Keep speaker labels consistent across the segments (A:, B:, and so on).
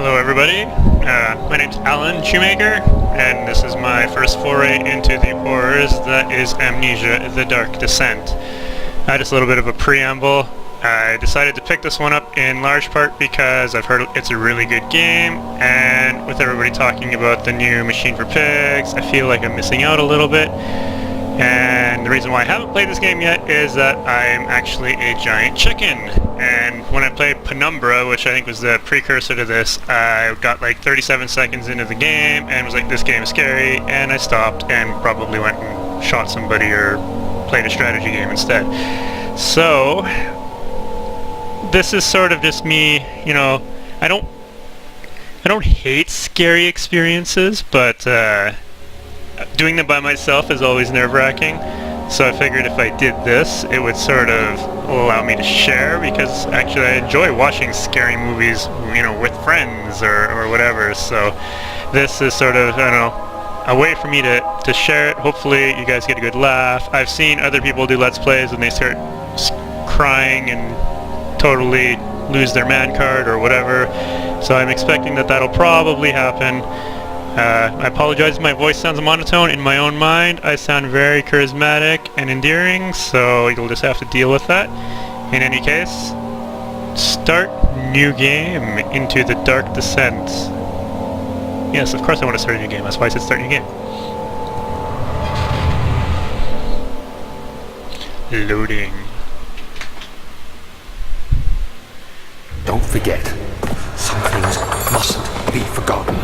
A: Hello everybody, my name's Allan Shoemaker, and this is my first foray into the horrors that is Amnesia, The Dark Descent. Just a little bit of a preamble. I decided to pick this one up in large part because I've heard it's a really good game, and with everybody talking about the new Machine for Pigs, I feel like I'm missing out a little bit. And the reason why I haven't played this game yet is that I'm actually a giant chicken. And when I played Penumbra, which I think was the precursor to this, I got like 37 seconds into the game and was like, this game is scary, and I stopped and probably went and shot somebody or played a strategy game instead. So this is sort of just me, you know, I don't hate scary experiences, but doing them by myself is always nerve-wracking, so I figured if I did this, it would sort of allow me to share, because actually I enjoy watching scary movies, you know, with friends or whatever, so this is sort of, I don't know, a way for me to share it. Hopefully you guys get a good laugh. I've seen other people do Let's Plays and they start crying and totally lose their man card or whatever, so I'm expecting that that'll probably happen. I apologize if my voice sounds monotone. In my own mind, I sound very charismatic and endearing, so you'll just have to deal with that. In any case, start new game into the Dark Descent. Yes, of course I want to start a new game. That's why I said start new game. Loading.
B: Don't forget, some things mustn't be forgotten.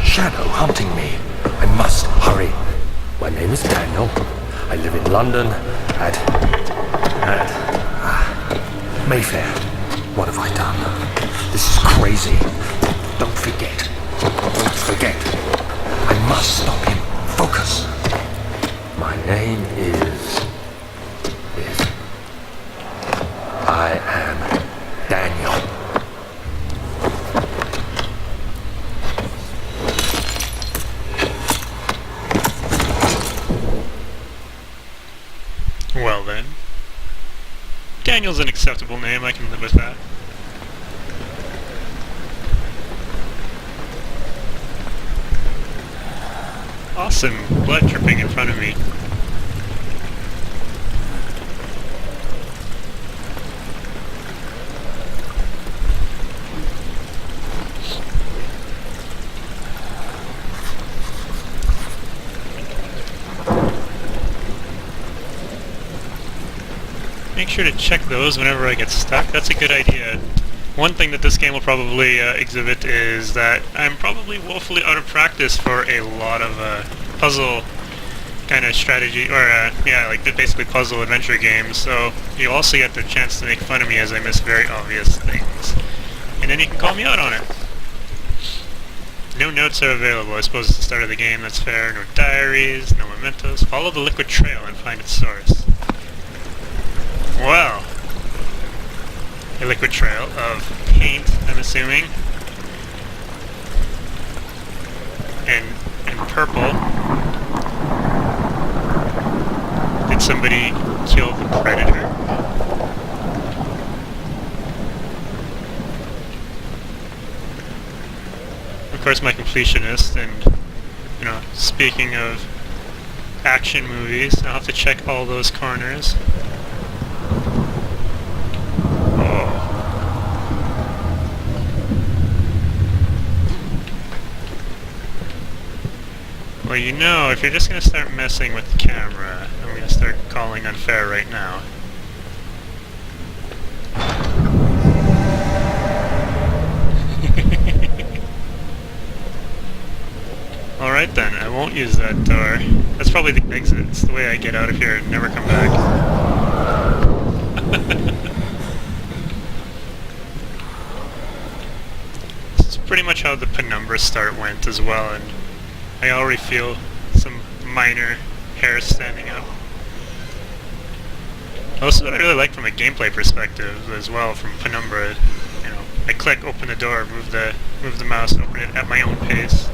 B: Shadow hunting me. I must hurry. My name is Daniel. I live in London at Mayfair. What have I done? This is crazy. Don't forget. Don't forget. I must stop him. Focus. My name is I am Daniel.
A: Well then, Daniel's an acceptable name, I can live with that. Awesome, blood dripping in front of me. Make sure to check those whenever I get stuck. That's a good idea. One thing that this game will probably exhibit is that I'm probably woefully out of practice for a lot of puzzle kind of strategy, or yeah, like basically puzzle adventure games, so you also get the chance to make fun of me as I miss very obvious things. And then you can call me out on it. No notes are available. I suppose it's the start of the game, that's fair. No diaries, no mementos. Follow the liquid trail and find its source. Well, a liquid trail of paint, I'm assuming, and purple. Did somebody kill the predator? Of course, my completionist, and you know, speaking of action movies, I'll have to check all those corners. Well, you know, if you're just going to start messing with the camera, I'm going to start calling unfair right now. Alright then, I won't use that door. That's probably the exit. It's the way I get out of here and never come back. This is pretty much how the Penumbra start went as well, and I already feel some minor hairs standing up. Also, what I really like from a gameplay perspective as well from Penumbra, you know, I click, open the door, move the mouse, open it at my own pace.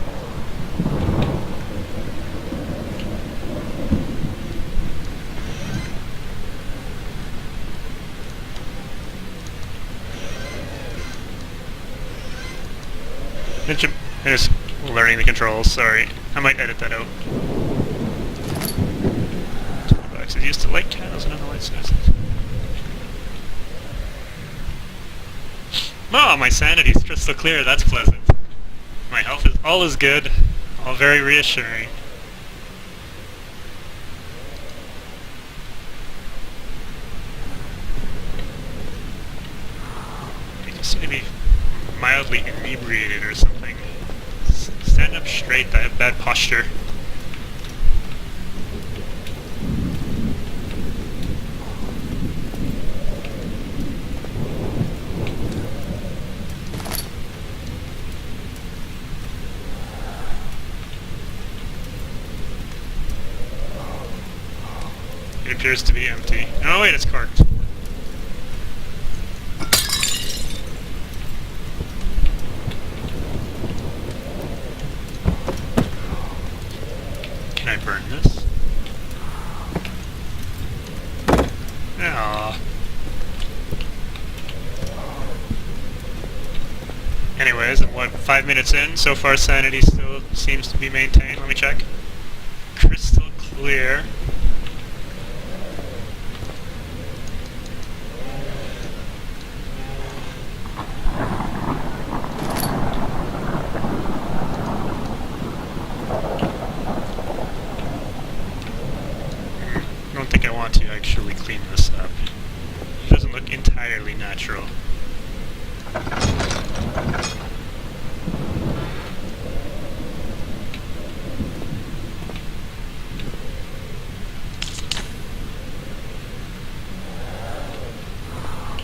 A: I'm just learning the controls, sorry. I might edit that out. Toolboxes used to like cows and other sources. Oh, my sanity's crystal clear, that's pleasant. My health is all is good, all very reassuring. I just seem to be mildly inebriated or something. Stand up straight, I have bad posture. It appears to be empty. Oh wait, it's corked. Can I burn this? Aww. Anyways, I'm what, 5 minutes in? So far sanity still seems to be maintained. Let me check. Crystal clear. I don't think I want to actually clean this up. It doesn't look entirely natural.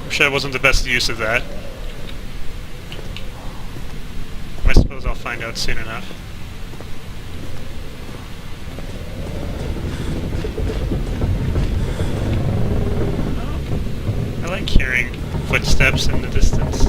A: I'm sure that wasn't the best use of that. I suppose I'll find out soon enough. I like hearing footsteps in the distance.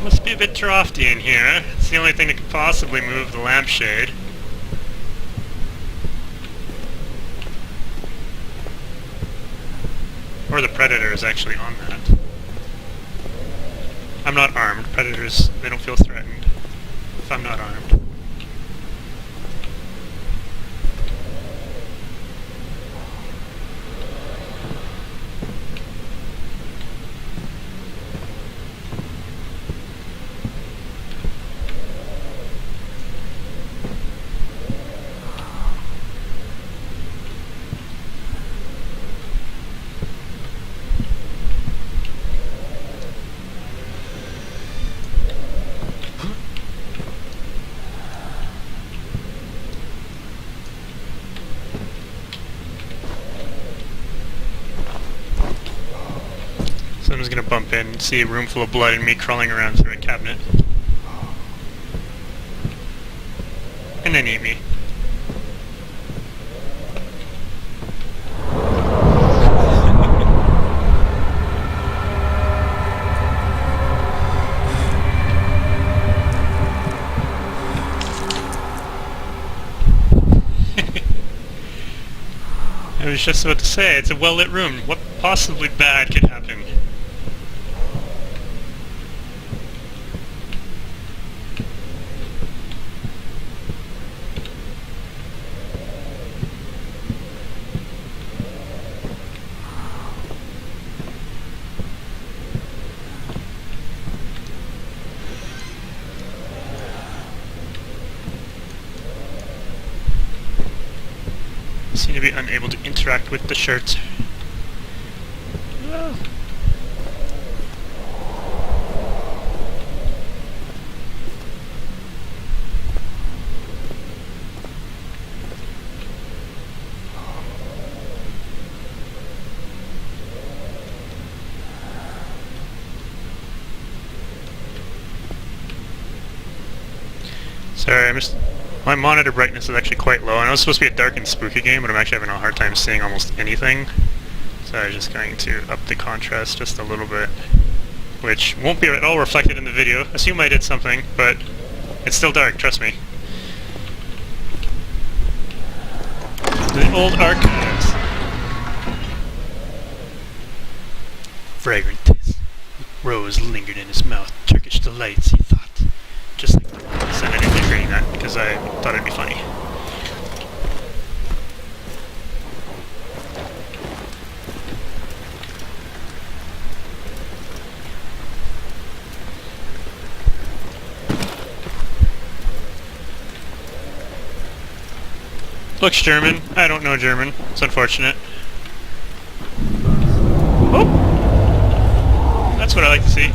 A: Must be a bit drafty in here. It's the only thing that could possibly move the lampshade. Or the predator is actually on that. I'm not armed. Predators, they don't feel threatened if I'm not armed. So I'm just gonna bump in and see a room full of blood and me crawling around through a cabinet. And then eat me. I was just about to say, it's a well-lit room. What possibly bad could happen? Seem to be unable to interact with the shirt. Ah. Sorry, I missed. My monitor brightness is actually quite low. I know it's supposed to be a dark and spooky game, but I'm actually having a hard time seeing almost anything. So I'm just going to up the contrast just a little bit, which won't be at all reflected in the video. Assume I did something, but it's still dark, trust me. The old archives. Fragrant taste. Rose lingered in his mouth. Turkish delights, he thought. Just like this. And I didn't agree that because I thought it'd be funny. Looks German. I don't know German. It's unfortunate. Oh! That's what I like to see.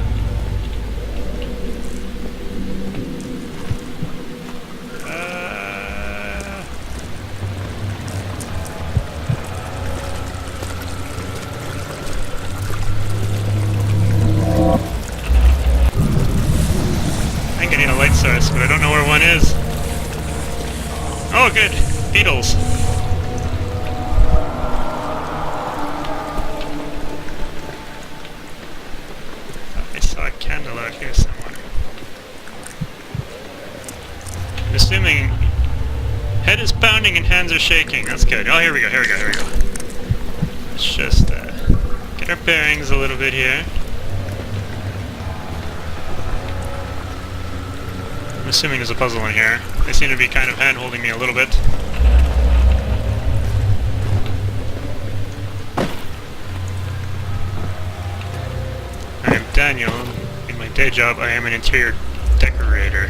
A: I think I need a light source, but I don't know where one is. Oh, good. Beetles. I saw a candle out here somewhere. I'm assuming head is pounding and hands are shaking. That's good. Oh, here we go. Let's just get our bearings a little bit here. I'm assuming there's a puzzle in here. They seem to be kind of hand-holding me a little bit. I am Daniel. In my day job, I am an interior decorator.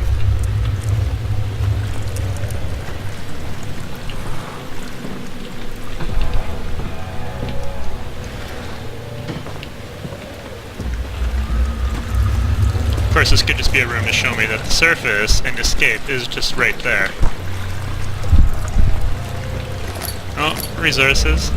A: Of course, this could just be a room to show me that the surface and escape is just right there. Oh, resources.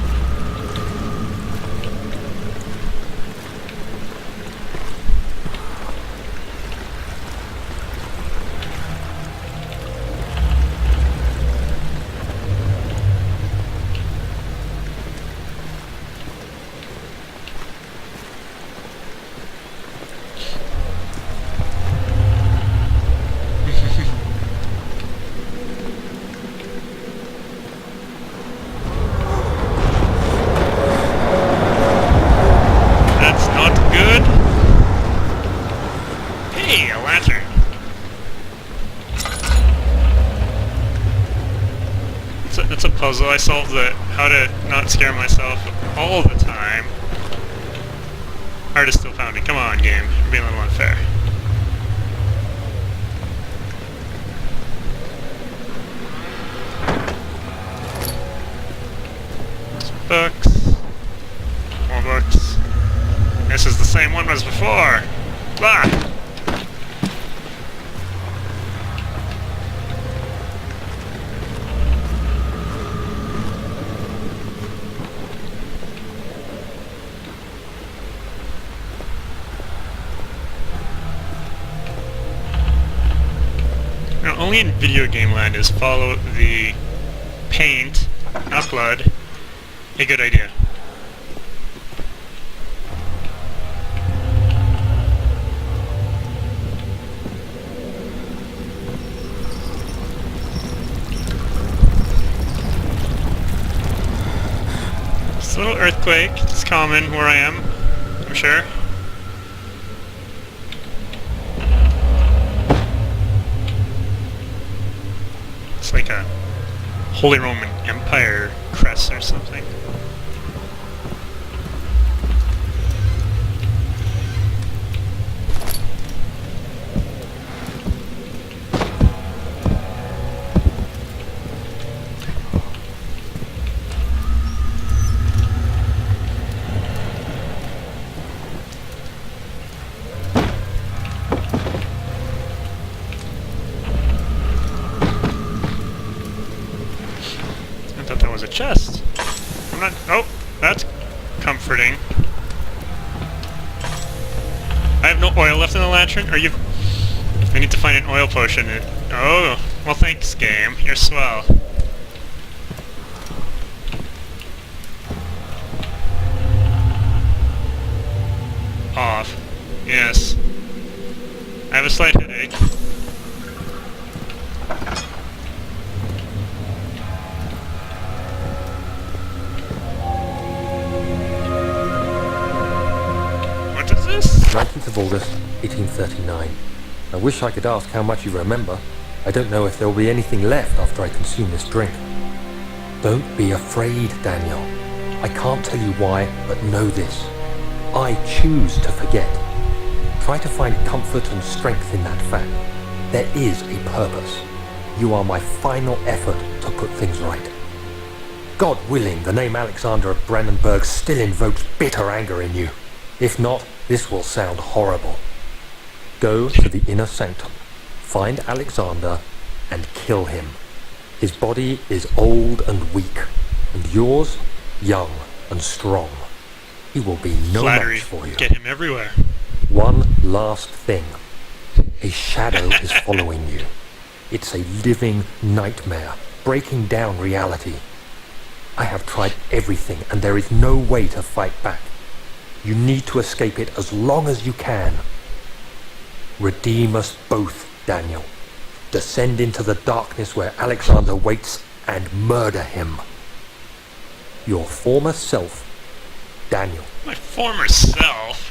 A: It's a puzzle. I solved it. How to not scare myself all the time. Heart is still pounding. Come on, game. You're being a little unfair. Some books. More books. This is the same one as before. Blah! Only in video game land is follow the paint, not blood, a good idea. Just a little earthquake, it's common where I am, I'm sure. It's like a Holy Roman Empire crest or something. A chest. I'm not. Oh, that's comforting. I have no oil left in the lantern. Are you? I need to find an oil potion. Oh, Well, thanks, game. You're swell. Off. Yes. I have a slight headache. What is this?
B: 19th of August, 1839. I wish I could ask how much you remember. I don't know if there will be anything left after I consume this drink. Don't be afraid, Daniel. I can't tell you why, but know this. I choose to forget. Try to find comfort and strength in that fact. There is a purpose. You are my final effort to put things right. God willing, the name Alexander of Brandenburg still invokes bitter anger in you. If not, this will sound horrible. Go to the inner sanctum, find Alexander, and kill him. His body is old and weak, and yours, young and strong. He will be no
A: Flattery.
B: match for you.
A: Get him everywhere.
B: One last thing. A shadow is following you. It's a living nightmare, breaking down reality. I have tried everything, and there is no way to fight back. You need to escape it as long as you can. Redeem us both, Daniel. Descend into the darkness where Alexander waits and murder him. Your former self, Daniel.
A: My former self?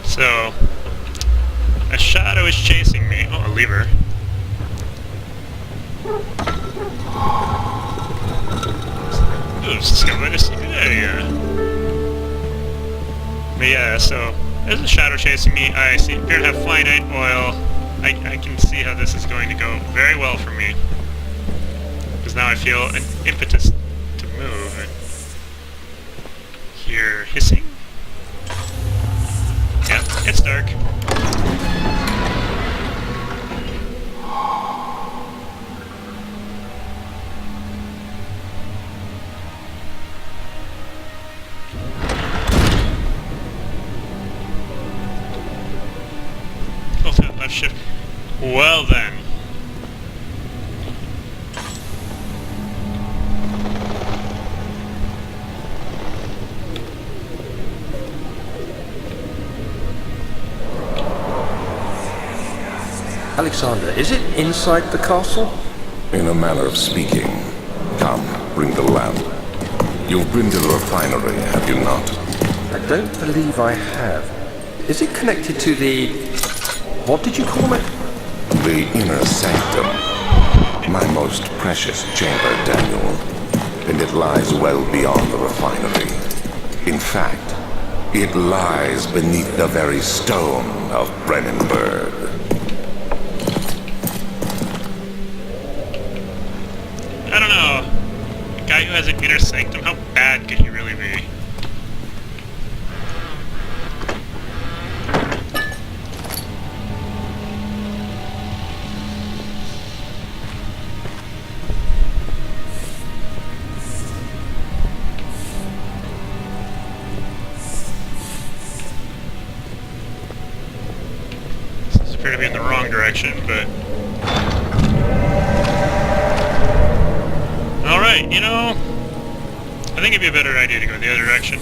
A: So, a shadow is chasing me. Oh, a lever. Ooh, discovered a secret area. But yeah, so there's a shadow chasing me. I appear to have finite oil. I can see how this is going to go very well for me. Because now I feel an impetus to move. Hear hissing? Yep, it's dark. Hold that left shift. Well then.
B: Alexander, is it inside the castle?
C: In a manner of speaking. Come, bring the lamp. You've been to the refinery, have you not?
B: I don't believe I have. Is it connected to the... what did you call it?
C: The inner sanctum. My most precious chamber, Daniel. And it lies well beyond the refinery. In fact, it lies beneath the very stone of Brennenburg.
A: I don't know. A guy who has an inner sanctum, how bad could he really be? This appears to be in the wrong direction, but... Alright, you know, I think it'd be a better idea to go the other direction.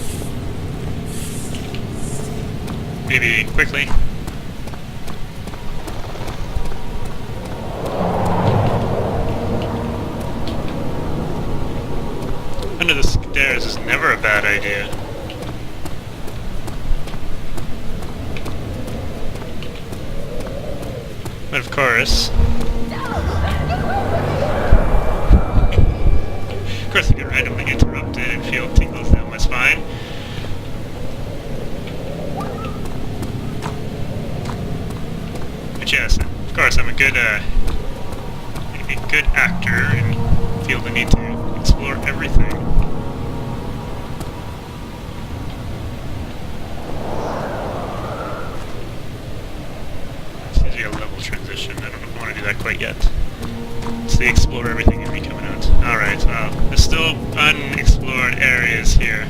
A: Maybe quickly. Under the stairs is never a bad idea. But of course... Of course I get randomly interrupted and feel tingles down my spine. But yes, of course I'm a good actor and feel the need to explore explore everything. Seems to be a level transition. I don't know if I want to do that quite yet. It's the explore everything and me coming out. Alright, there's still unexplored areas here.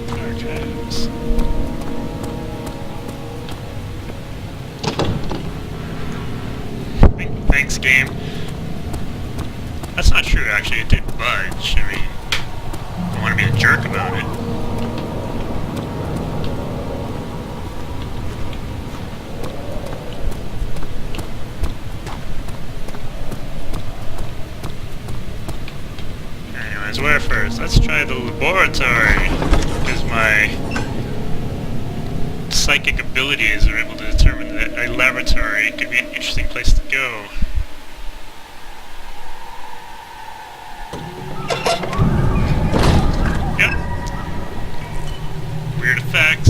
A: Archives. Thanks, game. That's not true, actually. It did budge. I mean, I don't want to be a jerk about it. Anyways, where first? Let's try the laboratory, because my psychic abilities are able to determine that a laboratory could be an interesting place to go. Yep. Weird effects.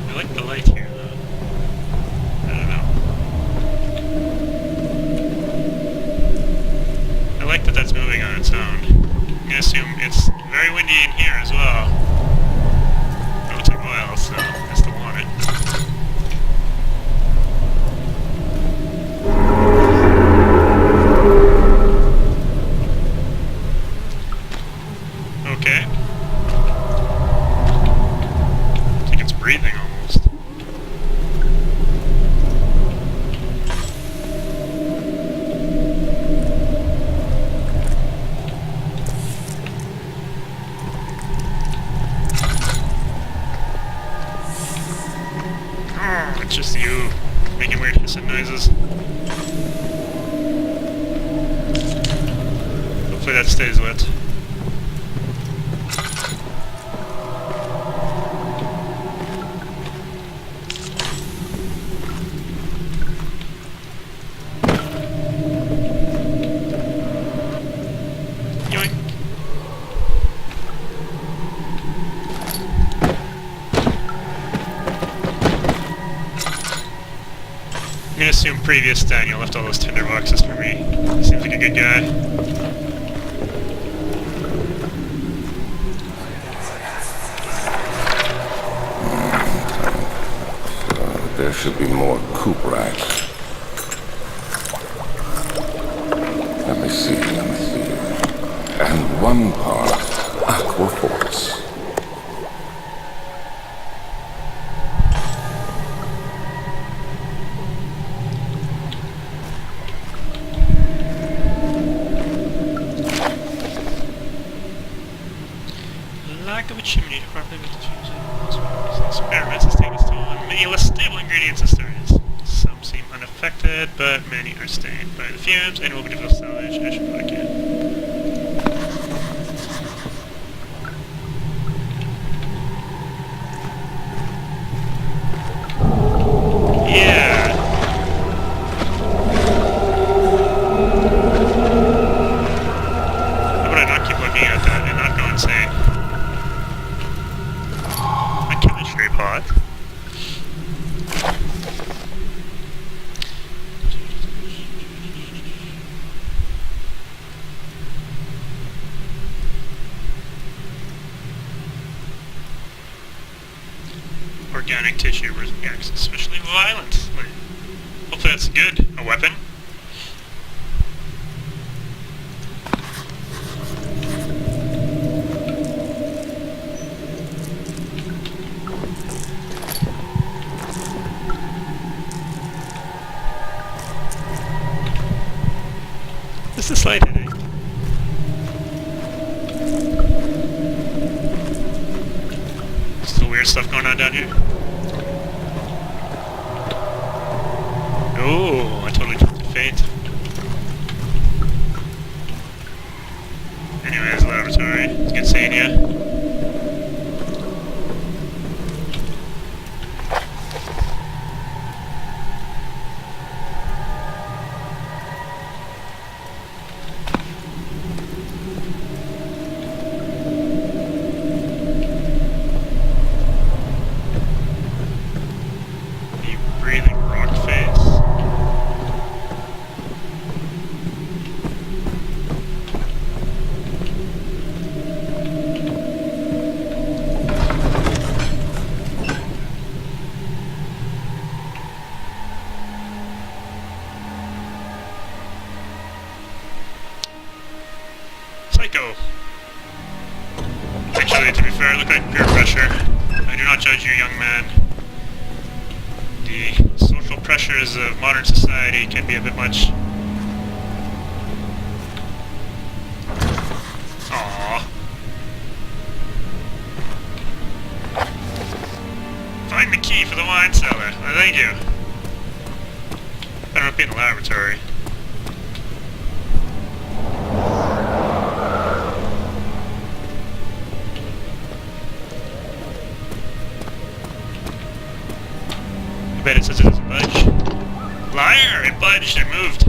A: I like the light here, though. I don't know. I like that that's moving on its own. I'm gonna assume it's very windy in here as well. It'll take a while, so I still want it. Okay. I think it's breathing almost. Oh, it's just you making weird hissing noises. Hopefully that stays wet. Yoink. I'm gonna assume previous Daniel left all those tinder boxes for me. Seems like a good guy.
C: There should be more coop racks. Let me see. And one part aqua force.
A: Lack of a chimney to properly make the experiments and statements to on many less stable ingredients and starters. Some seem unaffected, but many are stained by the fumes and will be difficult to salvage. I should probably get. Yeah. How about I not keep looking at that and not go insane? A chemistry pod. Organic tissue reacts especially violently. Hopefully that's good. A weapon. Just a slight headache. Still weird stuff going on down here. Oh, I totally took the fate. Anyways, laboratory. It's good seeing you. You breathing rock face. Psycho. Actually, to be fair, look like peer pressure. I do not judge you, young man. The social pressures of modern society can be a bit much. Aww. Find the key for the wine cellar. Oh, thank you. Better not be in the laboratory. I bet it says it doesn't budge. Liar! It budged, it moved.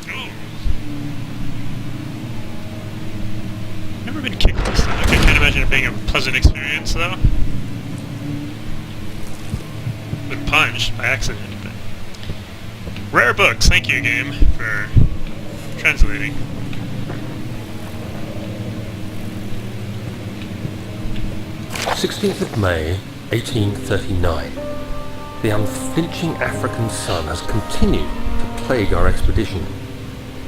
A: Ooh. Never been kicked this time. I can't imagine it being a pleasant experience though. Been punched by accident, but rare books. Thank you, game, for translating.
B: "16th of May, 1839. The unflinching African sun has continued to plague our expedition,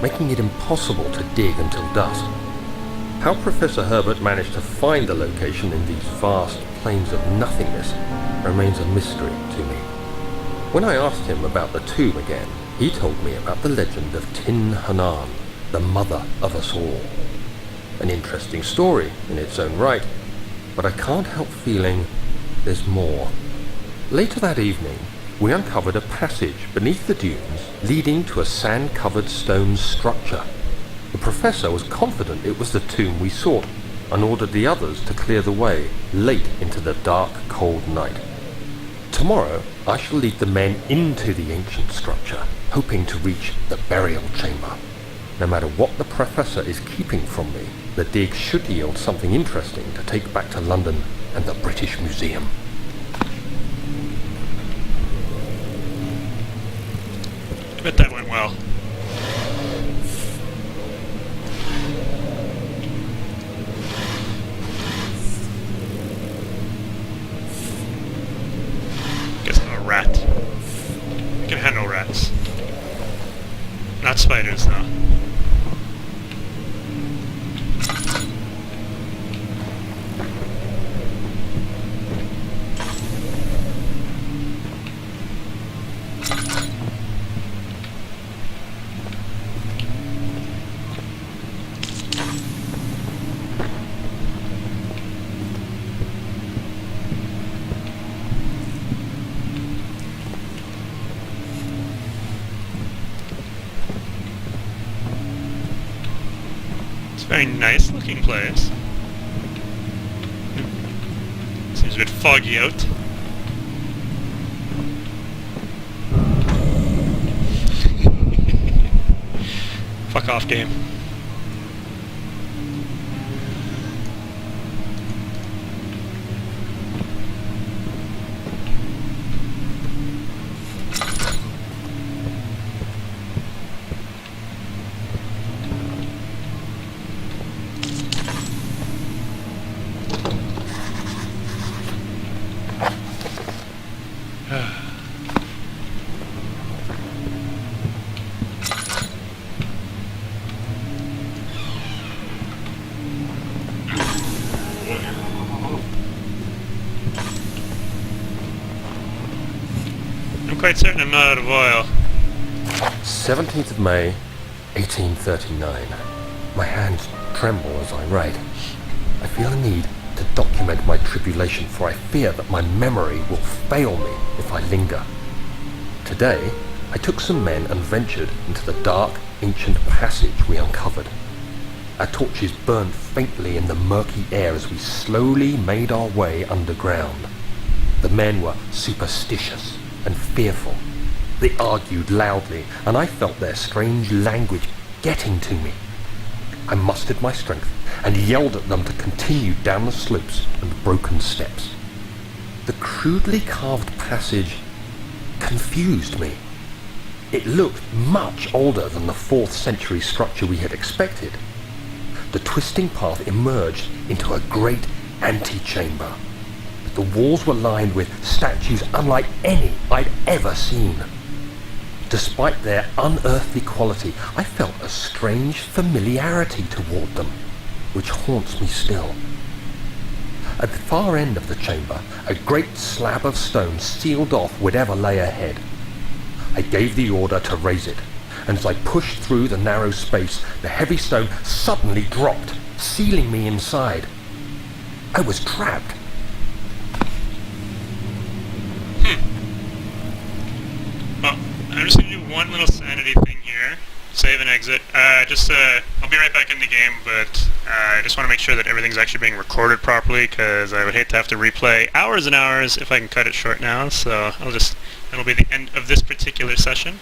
B: making it impossible to dig until dusk. How Professor Herbert managed to find the location in these vast plains of nothingness remains a mystery to me. When I asked him about the tomb again, he told me about the legend of Tin Hanan, the mother of us all. An interesting story in its own right, but I can't help feeling there's more. Later that evening, we uncovered a passage beneath the dunes leading to a sand-covered stone structure. The professor was confident it was the tomb we sought and ordered the others to clear the way late into the dark, cold night. Tomorrow, I shall lead the men into the ancient structure, hoping to reach the burial chamber. No matter what the professor is keeping from me, the dig should yield something interesting to take back to London and the British Museum.
A: I bet that went well. Guess I'm a rat. I can handle rats. Not spiders, though. Very nice looking place. Seems a bit foggy out. Fuck off, game. I'm quite certain I'm not out of oil.
B: 17th of May, 1839. My hands tremble as I write. I feel a need to document my tribulation, for I fear that my memory will fail me if I linger. Today, I took some men and ventured into the dark, ancient passage we uncovered. Our torches burned faintly in the murky air as we slowly made our way underground. The men were superstitious and fearful. They argued loudly, and I felt their strange language getting to me. I mustered my strength and yelled at them to continue down the slopes and broken steps. The crudely carved passage confused me. It looked much older than the 4th century structure we had expected. The twisting path emerged into a great antechamber. The walls were lined with statues unlike any I'd ever seen. Despite their unearthly quality, I felt a strange familiarity toward them, which haunts me still. At the far end of the chamber, a great slab of stone sealed off whatever lay ahead. I gave the order to raise it, and as I pushed through the narrow space, the heavy stone suddenly dropped, sealing me inside. I was trapped.
A: Well, I'm just going to do one little sanity thing here. Save and exit. I'll be right back in the game, but I just want to make sure that everything's actually being recorded properly, because I would hate to have to replay hours and hours if I can cut it short now, so it'll be the end of this particular session.